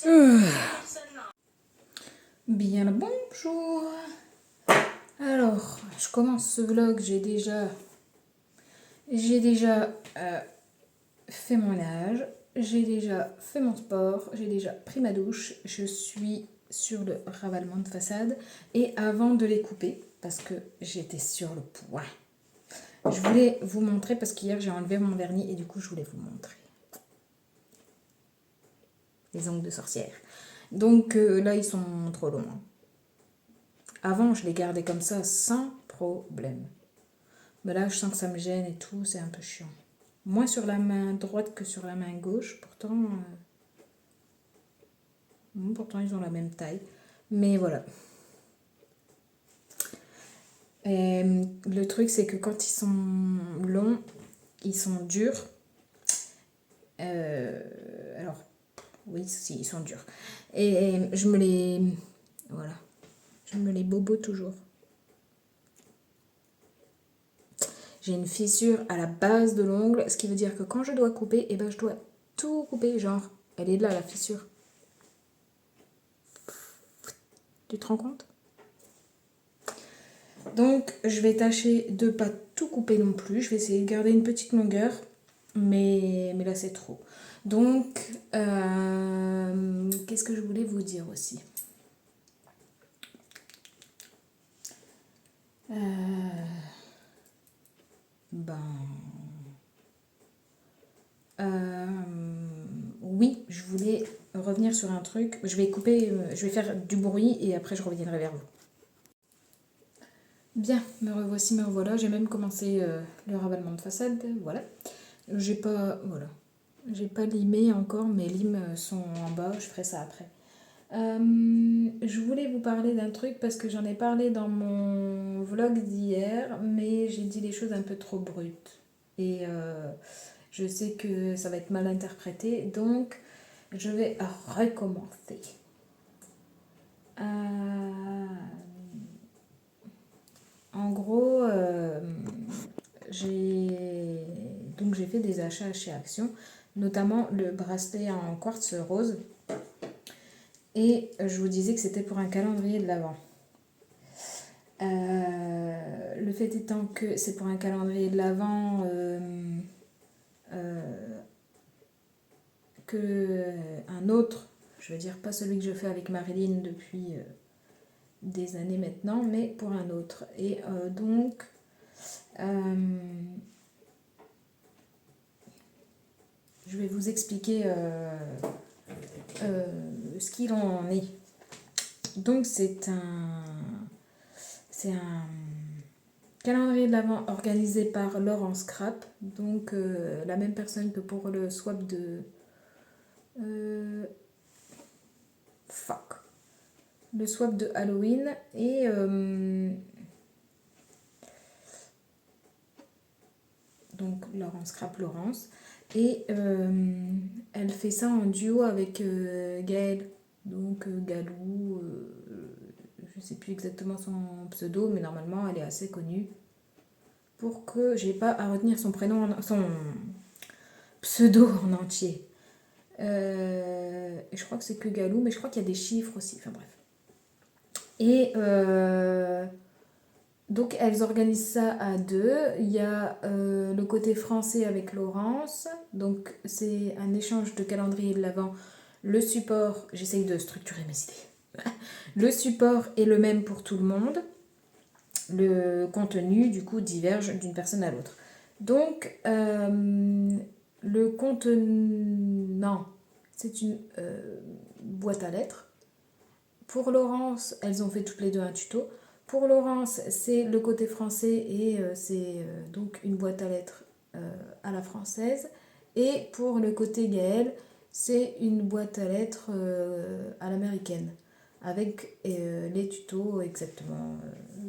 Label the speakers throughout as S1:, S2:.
S1: Euh, Bien le bonjour. Alors, je commence ce vlog, j'ai déjà fait mon âge, j'ai déjà fait mon sport, j'ai déjà pris ma douche, je suis sur le ravalement de façade et avant de les couper, parce que j'étais sur le point, je voulais vous montrer, parce qu'hier j'ai enlevé mon vernis et du coup je voulais vous montrer les ongles de sorcière. Donc là ils sont trop longs. Avant je les gardais comme ça sans problème. Mais là je sens que ça me gêne et tout, c'est un peu chiant. Moins sur la main droite que sur la main gauche, pourtant ils ont la même taille. Mais voilà. Et le truc c'est que quand ils sont longs, ils sont durs. Alors, oui, si, ils sont durs. Et je me les... Voilà. Je me les bobo toujours. J'ai une fissure à la base de l'ongle, ce qui veut dire que quand je dois couper, eh ben, je dois tout couper. Genre, elle est là, la fissure. Tu te rends compte? Donc, je vais tâcher de ne pas tout couper non plus. Je vais essayer de garder une petite longueur. Mais là, c'est trop. Donc, qu'est-ce que je voulais vous dire aussi? Oui, je voulais revenir sur un truc. Je vais couper, je vais faire du bruit et après je reviendrai vers vous. Bien, me revoici, me revoilà. J'ai même commencé le ravalement de façade. Voilà. Voilà. J'ai pas limé encore, mes limes sont en bas. Je ferai ça après. Je voulais vous parler d'un truc parce que j'en ai parlé dans mon vlog d'hier, mais j'ai dit les choses un peu trop brutes. Et je sais que ça va être mal interprété, donc je vais recommencer. En gros, j'ai fait des achats chez Action, notamment le bracelet en quartz rose. Et je vous disais que c'était pour un calendrier de l'Avent. Le fait étant que c'est pour un calendrier de l'Avent que un autre, je veux dire pas celui que je fais avec Marilyn depuis des années maintenant, mais pour un autre. Et donc, je vais vous expliquer ce qu'il en est. Donc c'est un calendrier de l'Avent organisé par Laurence Scrap, donc la même personne que pour le swap de le swap de Halloween. Et donc Laurence Scrap Laurence, et elle fait ça en duo avec Gaëlle, donc Galou, je sais plus exactement son pseudo, mais normalement elle est assez connue, pour que j'ai pas à retenir son prénom, son pseudo en entier. Et je crois que c'est que Galou, mais je crois qu'il y a des chiffres aussi, enfin bref. Et donc elles organisent ça à deux. Il y a le côté français avec Laurence, donc c'est un échange de calendrier de l'Avent. Le support, j'essaye de structurer mes idées. Le support est le même pour tout le monde. Le contenu, du coup, diverge d'une personne à l'autre. Donc, le contenant, c'est une boîte à lettres. Pour Laurence, elles ont fait toutes les deux un tuto. Pour Laurence, c'est le côté français et c'est donc une boîte à lettres à la française. Et pour le côté Gaëlle, c'est une boîte à lettres à l'américaine, avec les tutos exactement.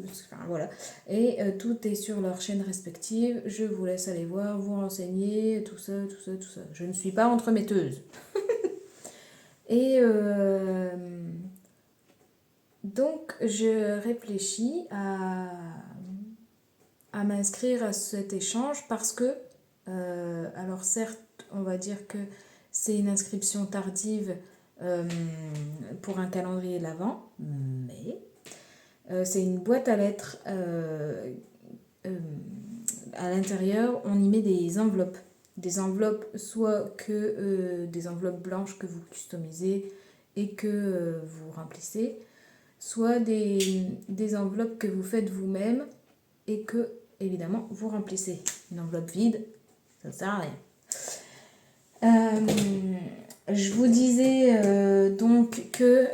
S1: Enfin, voilà. Et tout est sur leur chaîne respective. Je vous laisse aller voir, vous renseigner, tout ça, tout ça, tout ça. Je ne suis pas entremetteuse. Et donc, je réfléchis à m'inscrire à cet échange parce que, alors certes, on va dire que c'est une inscription tardive euh, pour un calendrier de l'Avent, mais c'est une boîte à lettres. À l'intérieur, on y met des enveloppes. Des enveloppes, soit que des enveloppes blanches que vous customisez et que vous remplissez, soit des enveloppes que vous faites vous-même et que, évidemment, vous remplissez. Une enveloppe vide, ça ne sert à rien. Je vous disais donc que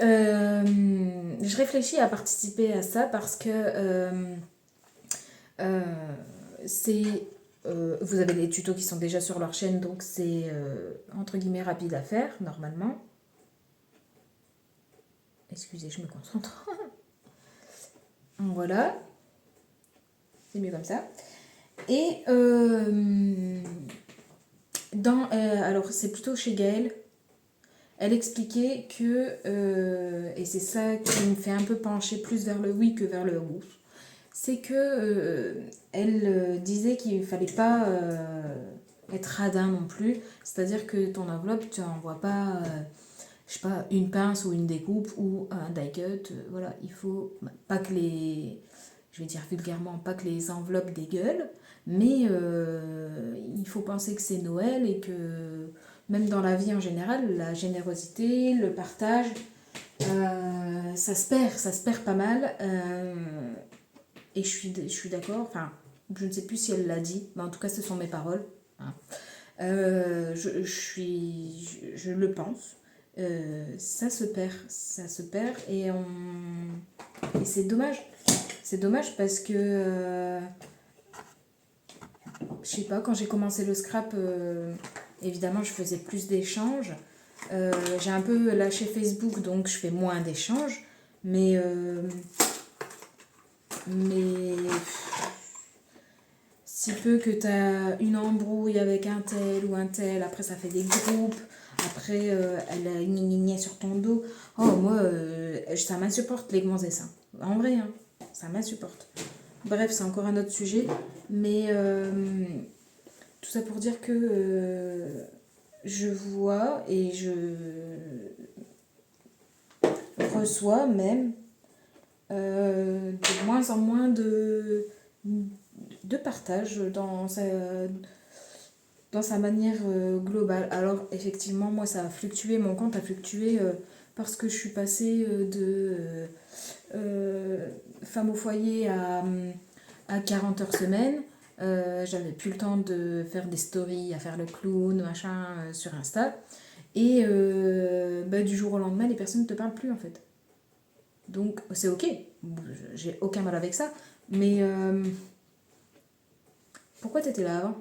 S1: je réfléchis à participer à ça parce que c'est vous avez les tutos qui sont déjà sur leur chaîne, donc c'est entre guillemets rapide à faire normalement. Excusez, je me concentre. Voilà, c'est mieux comme ça. Et alors c'est plutôt chez Gaëlle. Elle expliquait que, et c'est ça qui me fait un peu pencher plus vers le oui que vers le ouf, c'est que elle disait qu'il ne fallait pas être radin non plus, c'est-à-dire que ton enveloppe, tu n'envoies pas, je sais pas, une pince ou une découpe ou un die cut, voilà, il faut pas que les, je vais dire vulgairement, pas que les enveloppes dégueulent, mais il faut penser que c'est Noël et que même dans la vie en général, la générosité, le partage, ça se perd pas mal. Et je suis d'accord, enfin, je ne sais plus si elle l'a dit, mais en tout cas, ce sont mes paroles. Hein. Je le pense. Ça se perd et c'est dommage. C'est dommage parce que, je sais pas, quand j'ai commencé le scrap, évidemment, je faisais plus d'échanges. J'ai un peu lâché Facebook, donc je fais moins d'échanges. Mais si peu que tu as une embrouille avec un tel ou un tel, après ça fait des groupes, après elle a gna sur ton dos. Oh, moi, ça m'insupporte les gonzesses. Hein. En vrai, hein, ça m'insupporte. Bref, c'est encore un autre sujet. Mais tout ça pour dire que je vois et je reçois même de moins en moins de partage dans sa manière globale. Alors effectivement, moi ça a fluctué, mon compte a fluctué parce que je suis passée de femme au foyer à 40 heures semaine. J'avais plus le temps de faire des stories, à faire le clown, machin, sur Insta. Et du jour au lendemain, les personnes ne te parlent plus en fait. Donc c'est ok, j'ai aucun mal avec ça. Mais pourquoi t'étais là avant,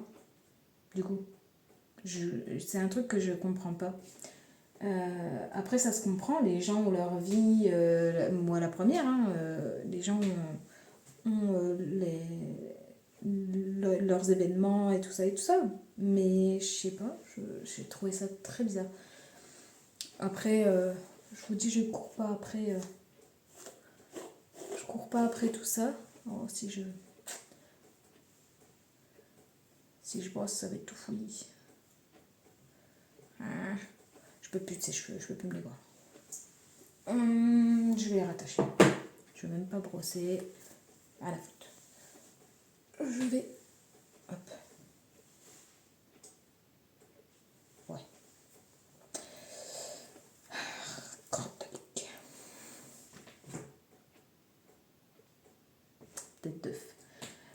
S1: du coup c'est un truc que je comprends pas. Après, ça se comprend, les gens ont leur vie, moi la première, hein, les gens ont leurs événements et tout ça, mais je sais pas, j'ai trouvé ça très bizarre. Après, je vous dis, je cours pas après tout ça. Oh, si je brosse, ça va être tout fouillis. Je peux plus de ces cheveux, je peux plus me les voir. Je vais les rattacher. Je vais même pas brosser à la faute. Je vais... Hop. Ouais. Crotte-toc. Tête d'œuf.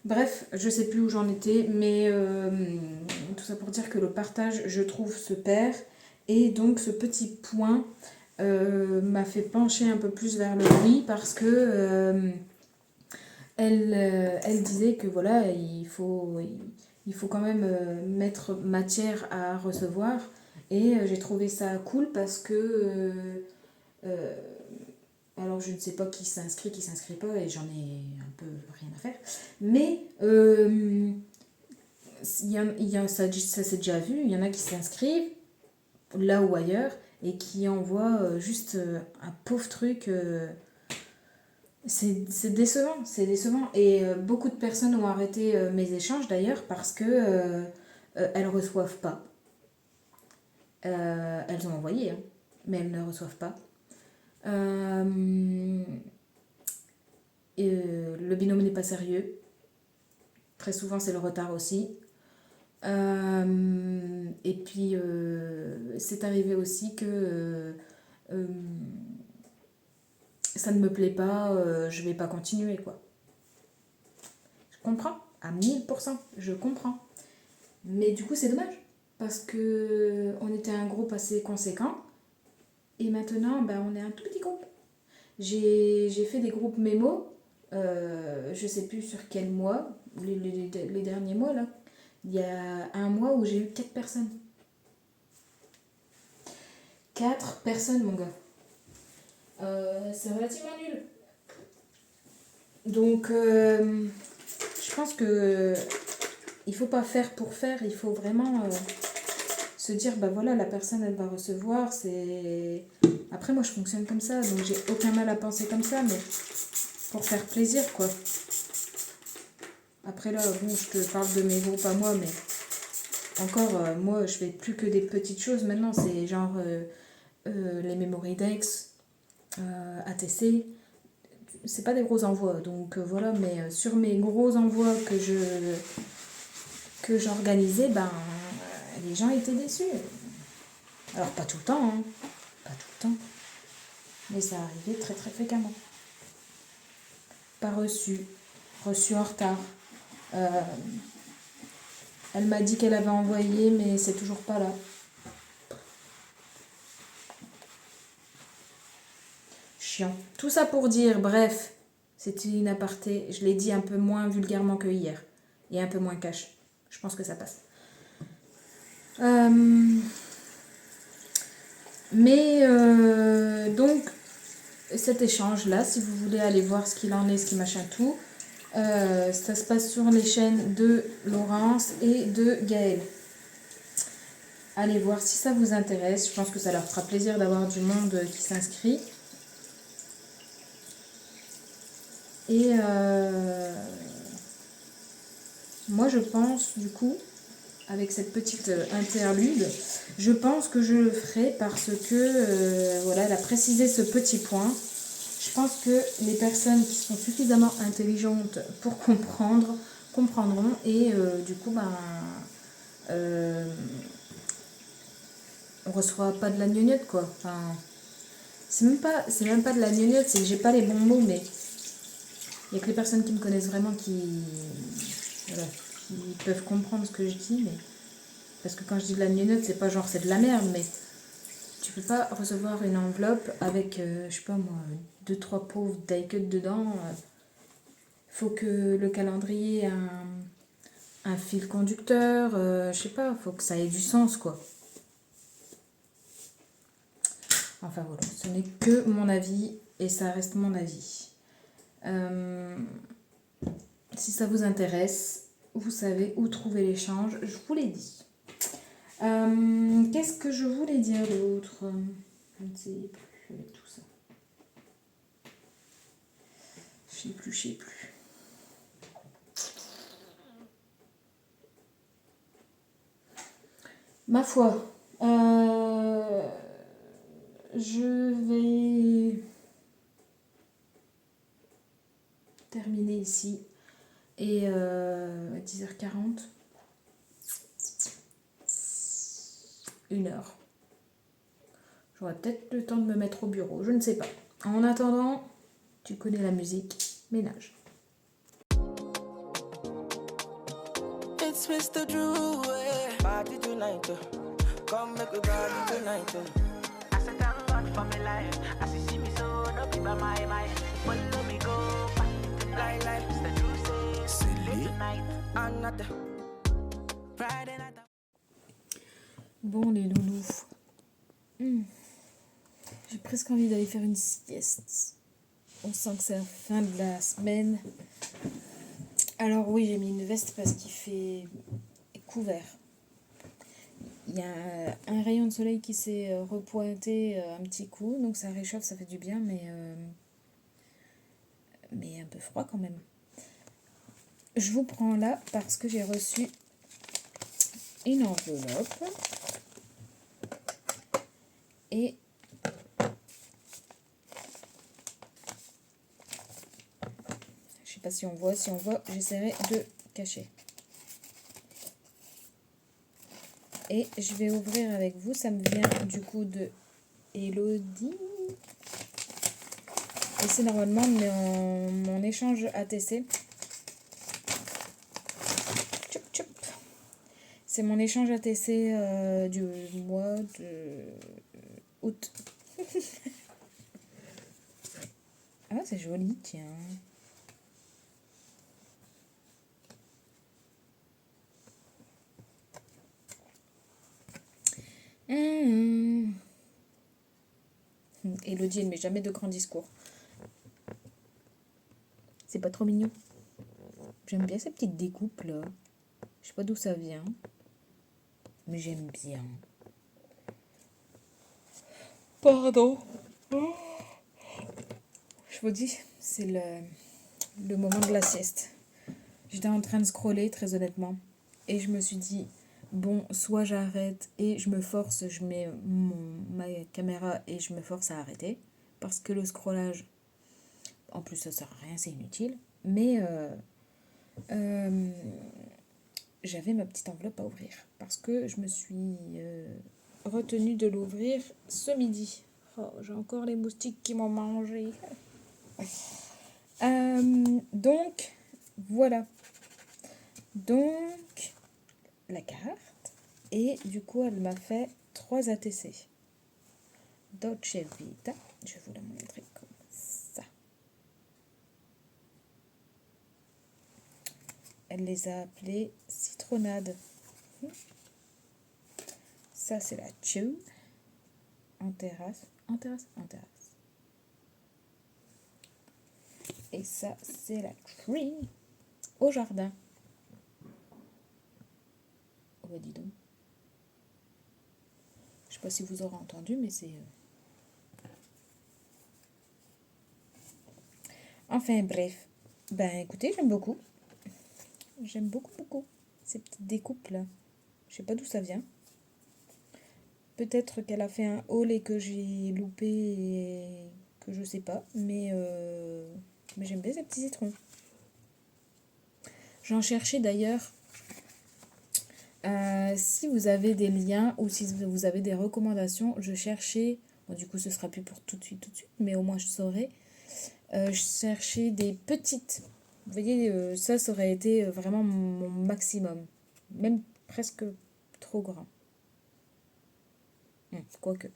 S1: Bref, je sais plus où j'en étais, mais tout ça pour dire que le partage, je trouve, se perd. Et donc ce petit point m'a fait pencher un peu plus vers le oui parce que elle disait que voilà, il faut quand même mettre matière à recevoir. Et j'ai trouvé ça cool parce que alors je ne sais pas qui s'inscrit pas, et j'en ai un peu rien à faire. Mais ça s'est déjà vu, il y en a qui s'inscrivent là ou ailleurs et qui envoient juste un pauvre truc. C'est décevant, c'est décevant. Et beaucoup de personnes ont arrêté mes échanges d'ailleurs parce que elles reçoivent pas. Elles ont envoyé, hein. mais elles ne reçoivent pas. Le binôme n'est pas sérieux. Très souvent, c'est le retard aussi. Et puis, c'est arrivé aussi que ça ne me plaît pas, je vais pas continuer, quoi. Je comprends, à 1000%, je comprends. Mais du coup, c'est dommage, parce que on était un groupe assez conséquent, et maintenant, on est un tout petit groupe. J'ai fait des groupes mémo, je sais plus sur quel mois, les derniers mois, là. Il y a un mois où j'ai eu 4 personnes. 4 personnes, mon gars. C'est relativement nul. Donc, je pense que il faut pas faire pour faire, il faut vraiment se dire, voilà, la personne, elle va recevoir. Après, moi, je fonctionne comme ça, donc j'ai aucun mal à penser comme ça, mais pour faire plaisir, quoi. Après, là, bon, je te parle de mes groupes à moi, mais encore, moi, je fais plus que des petites choses maintenant. C'est genre les Memory Dex, ATC. C'est pas des gros envois, donc voilà, mais sur mes gros envois que j'organisais, les gens étaient déçus. Alors, pas tout le temps, hein. Pas tout le temps. Mais ça arrivait très très fréquemment. Pas reçu. Reçu en retard. Elle m'a dit qu'elle avait envoyé, mais c'est toujours pas là. Chiant. Tout ça pour dire, bref, c'était une aparté. Je l'ai dit un peu moins vulgairement que hier. Et un peu moins cash. Je pense que ça passe. Donc, cet échange-là, si vous voulez aller voir ce qu'il en est, ce qui machin tout, ça se passe sur les chaînes de Laurence et de Gaëlle. Allez voir si ça vous intéresse. Je pense que ça leur fera plaisir d'avoir du monde qui s'inscrit. Et moi, je pense, du coup, avec cette petite interlude, je pense que je le ferai parce que, voilà, elle a précisé ce petit point. Je pense que les personnes qui sont suffisamment intelligentes pour comprendront et du coup, on reçoit pas de la gnognotte, quoi. Enfin, c'est même pas de la gnognotte, c'est que j'ai pas les bons mots, mais il y a que les personnes qui me connaissent vraiment qui peuvent comprendre ce que je dis, mais parce que quand je dis de la gnognotte, c'est pas genre c'est de la merde, mais tu peux pas recevoir une enveloppe avec, je sais pas moi, 2-3 pauvres die cut dedans. Faut que le calendrier ait un fil conducteur, je sais pas, faut que ça ait du sens, quoi. Enfin voilà, ce n'est que mon avis et ça reste mon avis. Si ça vous intéresse, vous savez où trouver l'échange, je vous l'ai dit. Qu'est-ce que je voulais dire d'autre? Je ne sais plus avec tout ça. Je sais plus. Ma foi, je vais terminer ici. Et 10h40. 1h. J'aurai peut-être le temps de me mettre au bureau, je ne sais pas. En attendant, tu connais la musique, ménage. It's Mr. Drew, party tonight. Come make we party tonight. I said thank God for my life. As you see me so, no be by my mind. Follow me go, like Mr. Drew say, tonight. Another Friday night. Bon les loulous. J'ai presque envie d'aller faire une sieste. On sent que c'est la fin de la semaine. Alors oui, j'ai mis une veste parce qu'il fait couvert. Il y a un rayon de soleil qui s'est repointé un petit coup, donc ça réchauffe, ça fait du bien, mais un peu froid quand même. Je vous prends là parce que j'ai reçu une enveloppe et sais pas si on voit. Si on voit, j'essaierai de cacher. Et je vais ouvrir avec vous. Ça me vient du coup de Elodie. Et c'est normalement mon échange ATC. Tchoup, tchoup. C'est mon échange ATC du mois de août. Ah, c'est joli, tiens. Elodie, elle ne met jamais de grands discours. C'est pas trop mignon. J'aime bien ces petites découpes là. Je sais pas d'où ça vient. Mais j'aime bien. Pardon. Je vous dis, c'est le moment de la sieste. J'étais en train de scroller, très honnêtement. Et je me suis dit, bon, soit j'arrête et je me force, je mets ma caméra et je me force à arrêter. Parce que le scrollage, en plus ça sert à rien, c'est inutile. Mais j'avais ma petite enveloppe à ouvrir. Parce que je me suis retenue de l'ouvrir ce midi. Oh, j'ai encore les moustiques qui m'ont mangé. Donc, voilà. Donc, la carte. Et du coup, elle m'a fait 3 ATC. Dolce Vita. Je vais vous la montrer comme ça. Elle les a appelées citronnade. Ça, c'est la Chew. En terrasse. En terrasse. En terrasse. Et ça, c'est la Tree. Au jardin. Oh bah dis donc. Je sais pas si vous aurez entendu, mais c'est... Enfin, bref. Ben, écoutez, j'aime beaucoup. J'aime beaucoup, beaucoup ces petites découpes-là. Je sais pas d'où ça vient. Peut-être qu'elle a fait un haul et que j'ai loupé et que je sais pas. Mais j'aime bien ces petits citrons. J'en cherchais d'ailleurs. Si vous avez des liens ou si vous avez des recommandations, je cherchais... Bon, du coup, ce sera plus pour tout de suite, mais au moins je saurai. Je cherchais des petites. Vous voyez, ça aurait été vraiment mon maximum. Même presque trop grand. Quoique.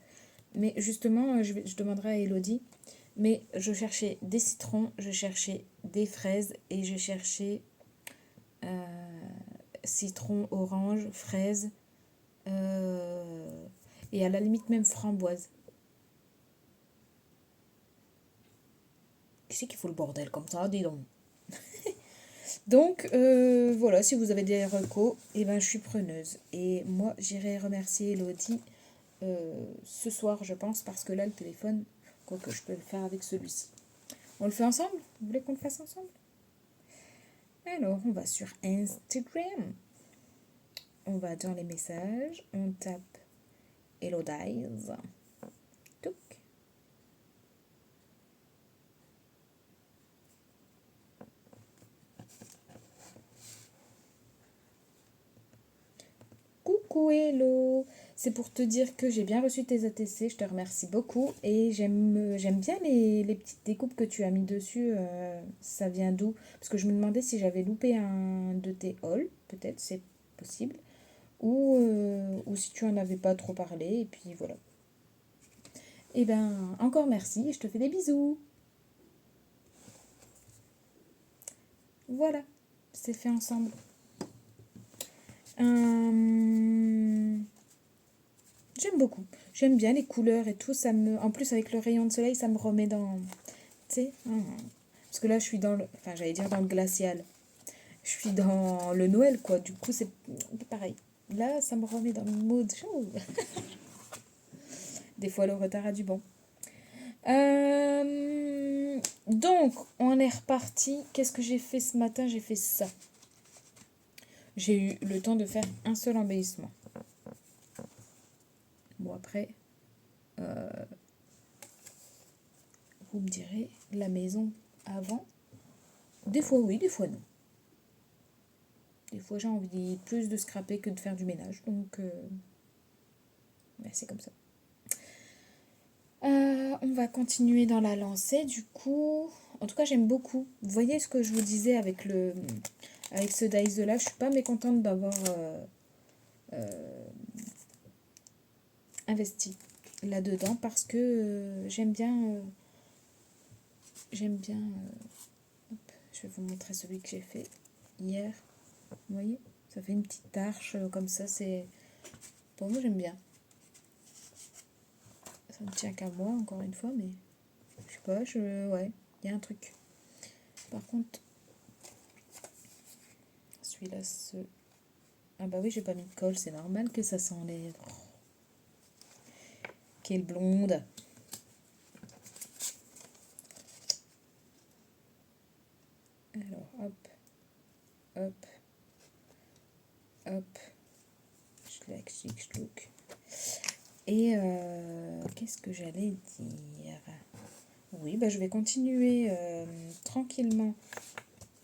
S1: Mais justement, je demanderai à Elodie. Mais je cherchais des citrons, je cherchais des fraises et je cherchais citron, orange, fraise et à la limite même framboise. Qui c'est qu'il faut le bordel comme ça, dis donc. Donc voilà, si vous avez des recos, eh ben, je suis preneuse. Et moi, j'irai remercier Elodie ce soir, je pense, parce que là, le téléphone, quoique je peux le faire avec celui-ci. On le fait ensemble? Vous voulez qu'on le fasse ensemble? Alors, on va sur Instagram. On va dans les messages. On tape Elodize. Touc. Coucou Hello. C'est pour te dire que j'ai bien reçu tes ATC, je te remercie beaucoup et j'aime bien les petites découpes que tu as mis dessus, ça vient d'où? Parce que je me demandais si j'avais loupé un de tes hauls, peut-être c'est possible, ou si tu en avais pas trop parlé et puis voilà. Et ben encore merci et je te fais des bisous. Voilà, c'est fait ensemble. J'aime beaucoup. J'aime bien les couleurs et tout. En plus, avec le rayon de soleil, ça me remet dans... Tu sais, parce que là, je suis dans le... Enfin, j'allais dire dans le glacial. Je suis dans le Noël, quoi. Du coup, c'est pareil. Là, ça me remet dans le mood chaud. Des fois, le retard a du bon. Donc, on est reparti. Qu'est-ce que j'ai fait ce matin? J'ai fait ça. J'ai eu le temps de faire un seul embellissement. Bon, après, vous me direz, la maison avant, Des fois oui, des fois non. Des fois j'ai envie plus de scraper que de faire du ménage, donc c'est comme ça. On va continuer dans la lancée, du coup. En tout cas, j'aime beaucoup. Vous voyez ce que je vous disais avec ce dice de là. Je suis pas mécontente d'avoir investi là-dedans parce que j'aime bien. Hop, je vais vous montrer celui que j'ai fait hier. Vous voyez, ça fait une petite arche comme ça. C'est pour moi, j'aime bien. Ça ne tient qu'à moi, encore une fois, mais je sais pas, ouais, il y a un truc. Par contre, celui-là, ah bah oui, j'ai pas mis de colle, c'est normal que ça s'enlève. Oh, quelle blonde. Alors, hop, hop, hop. Schlook. Et qu'est-ce que j'allais dire? Oui, bah je vais continuer tranquillement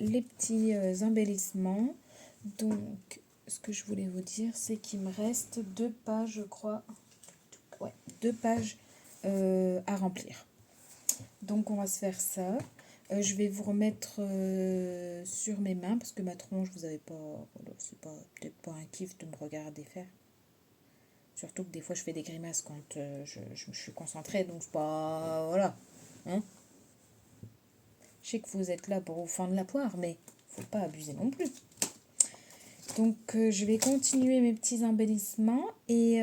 S1: les petits embellissements. Donc, ce que je voulais vous dire, c'est qu'il me reste 2 pages, je crois. Ouais, 2 pages à remplir. Donc, on va se faire ça. Je vais vous remettre sur mes mains parce que ma tronche, vous avez pas. C'est peut-être pas un kiff de me regarder faire. Surtout que des fois, je fais des grimaces quand je suis concentrée, donc c'est pas. Voilà. Hein? Je sais que vous êtes là pour vous fendre la poire, mais faut pas abuser non plus. Donc, je vais continuer mes petits embellissements et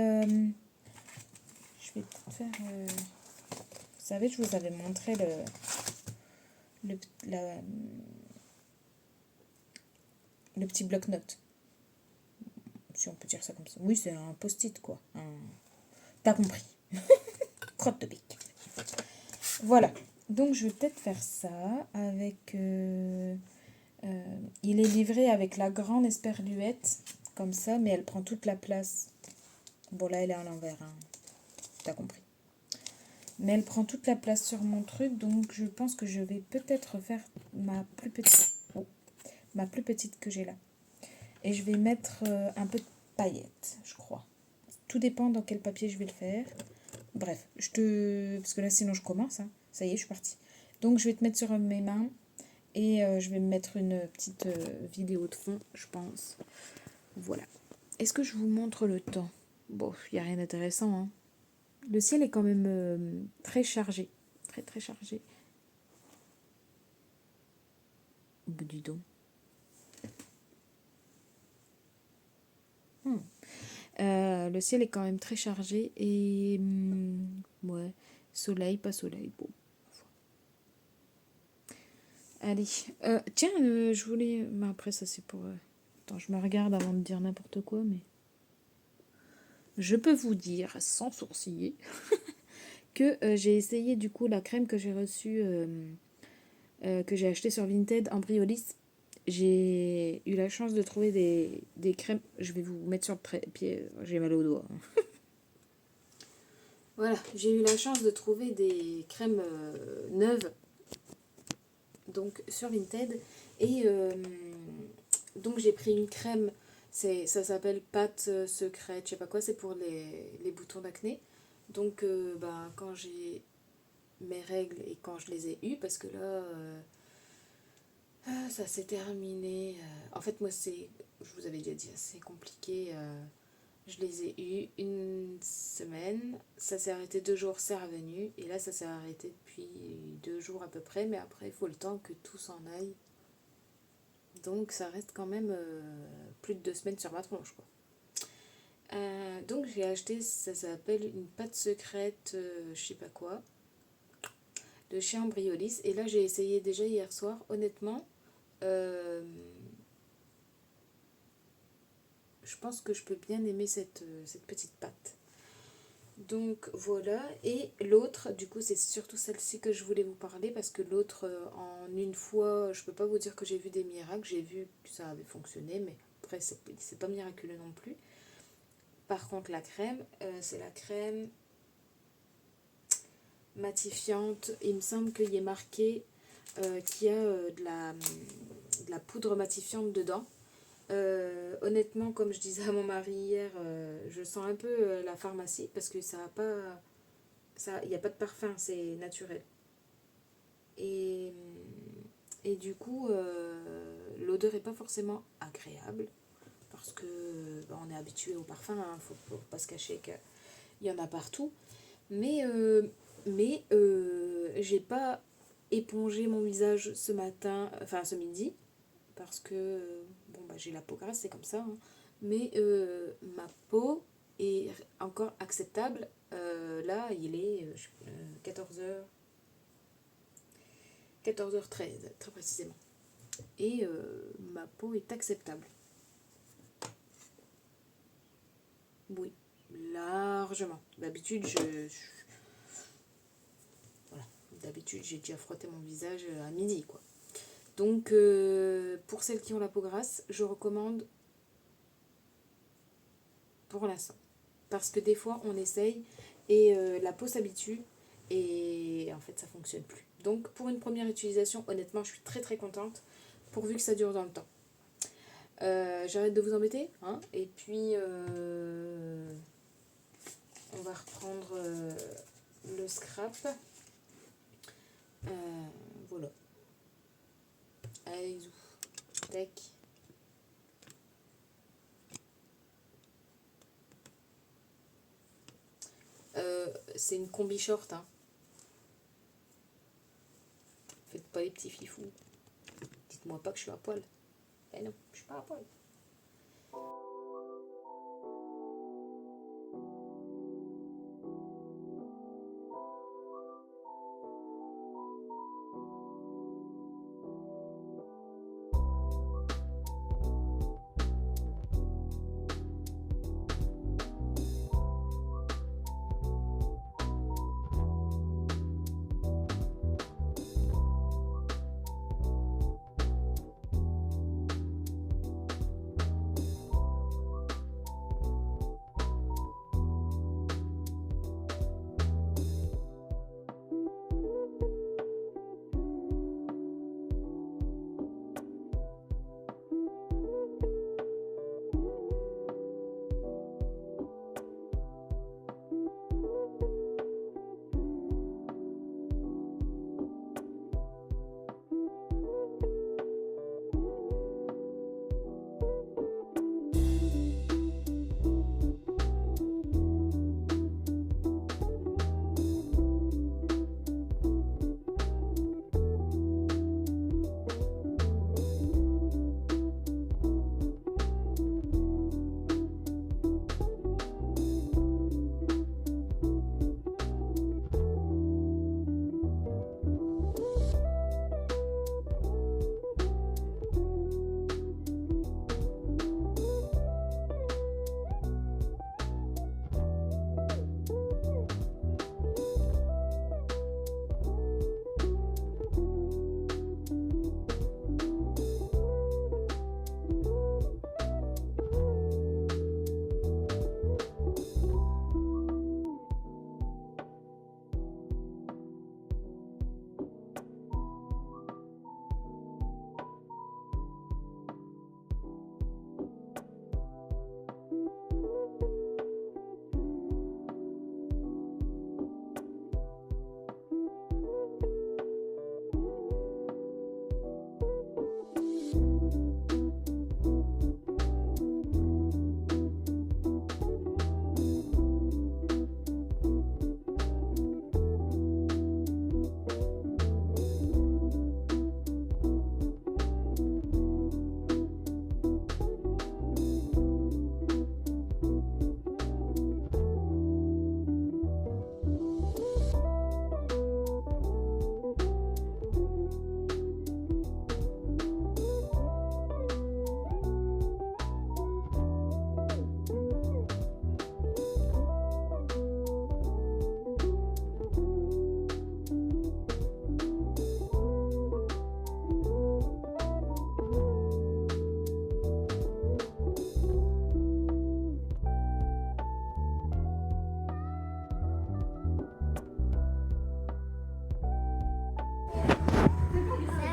S1: je vais faire. Vous savez, je vous avais montré le petit bloc-notes. Si on peut dire ça comme ça. Oui, c'est un post-it, quoi. T'as compris. Crotte de bique. Voilà. Donc, je vais peut-être faire ça avec... il est livré avec la grande esperluette, comme ça, mais elle prend toute la place. Bon, là, elle est à l'envers. Hein. T'as compris. Mais elle prend toute la place sur mon truc, donc je pense que je vais peut-être faire ma plus petite que j'ai là. Et je vais mettre un peu de paillettes, je crois. Tout dépend dans quel papier je vais le faire. Bref, parce que là sinon je commence. Hein. Ça y est, je suis partie. Donc je vais te mettre sur mes mains et je vais me mettre une petite vidéo de fond, je pense. Voilà. Est-ce que je vous montre le temps? Bon, il n'y a rien d'intéressant. Hein. Le ciel est quand même très chargé. Très très chargé. Dis donc. Le ciel est quand même très chargé et ouais, soleil, pas soleil, bon. Allez, tiens, je voulais... Mais après ça c'est pour... Attends, je me regarde avant de dire n'importe quoi, mais... Je peux vous dire, sans sourciller, que j'ai essayé du coup la crème que j'ai reçue, que j'ai achetée sur Vinted en Briolis. J'ai eu la chance de trouver des crèmes... Je vais vous mettre sur le pied, j'ai mal au doigt. Voilà, j'ai eu la chance de trouver des crèmes neuves donc sur Vinted et donc j'ai pris une crème, ça s'appelle pâte secrète, je sais pas quoi, c'est pour les boutons d'acné. Donc quand j'ai mes règles et quand je les ai eues, parce que là ça s'est terminé. En fait moi je vous avais déjà dit, c'est compliqué. Je les ai eus une semaine, ça s'est arrêté 2 jours, c'est revenu, et là ça s'est arrêté depuis 2 jours à peu près, mais après il faut le temps que tout s'en aille. Donc ça reste quand même plus de 2 semaines sur ma tronche, quoi. Donc j'ai acheté, ça s'appelle une pâte secrète, je sais pas quoi, de chez Ambriolis, et là j'ai essayé déjà hier soir, honnêtement, je pense que je peux bien aimer cette petite pâte. Donc voilà, et l'autre, du coup c'est surtout celle-ci que je voulais vous parler parce que l'autre, en une fois, je peux pas vous dire que j'ai vu des miracles, j'ai vu que ça avait fonctionné, mais après c'est pas miraculeux non plus. Par contre la crème, c'est la crème matifiante, il me semble qu'il y est marqué qui a de la poudre matifiante dedans. Honnêtement, comme je disais à mon mari hier, je sens un peu la pharmacie parce que ça a pas, ça, il n'y a pas de parfum, c'est naturel. Et, et du coup, l'odeur est pas forcément agréable parce que on est habitué au parfum, hein, faut pas se cacher qu'il y en a partout. Mais, j'ai pas épongé mon visage ce matin, enfin ce midi, parce que bon, bah, j'ai la peau grasse, c'est comme ça, hein. Mais ma peau est encore acceptable. Là, il est 14h, 14h13, très précisément. Et ma peau est acceptable. Oui, largement. D'habitude, voilà. D'habitude, j'ai déjà frotté mon visage à midi, quoi. Donc, pour celles qui ont la peau grasse, je recommande pour l'instant. Parce que des fois, on essaye et la peau s'habitue et en fait, ça fonctionne plus. Donc, pour une première utilisation, honnêtement, je suis très très contente pourvu que ça dure dans le temps. J'arrête de vous embêter, hein, et puis on va reprendre le scrap. Voilà. Allez, tac. C'est une combi short, hein. Faites pas les petits fifous. Dites-moi pas que je suis à poil. Eh non, je suis pas à poil.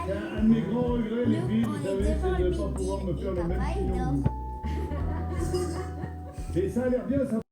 S2: Un de mes grands regrets, les filles,
S3: Nous,
S2: vous
S3: on est
S2: savez,
S3: devant
S2: c'est de
S3: le
S2: ne pas pouvoir me
S3: midi
S2: faire
S3: et
S2: le même
S3: papa, il
S2: chignon que
S3: dort.
S2: vous. Et ça a l'air bien, ça.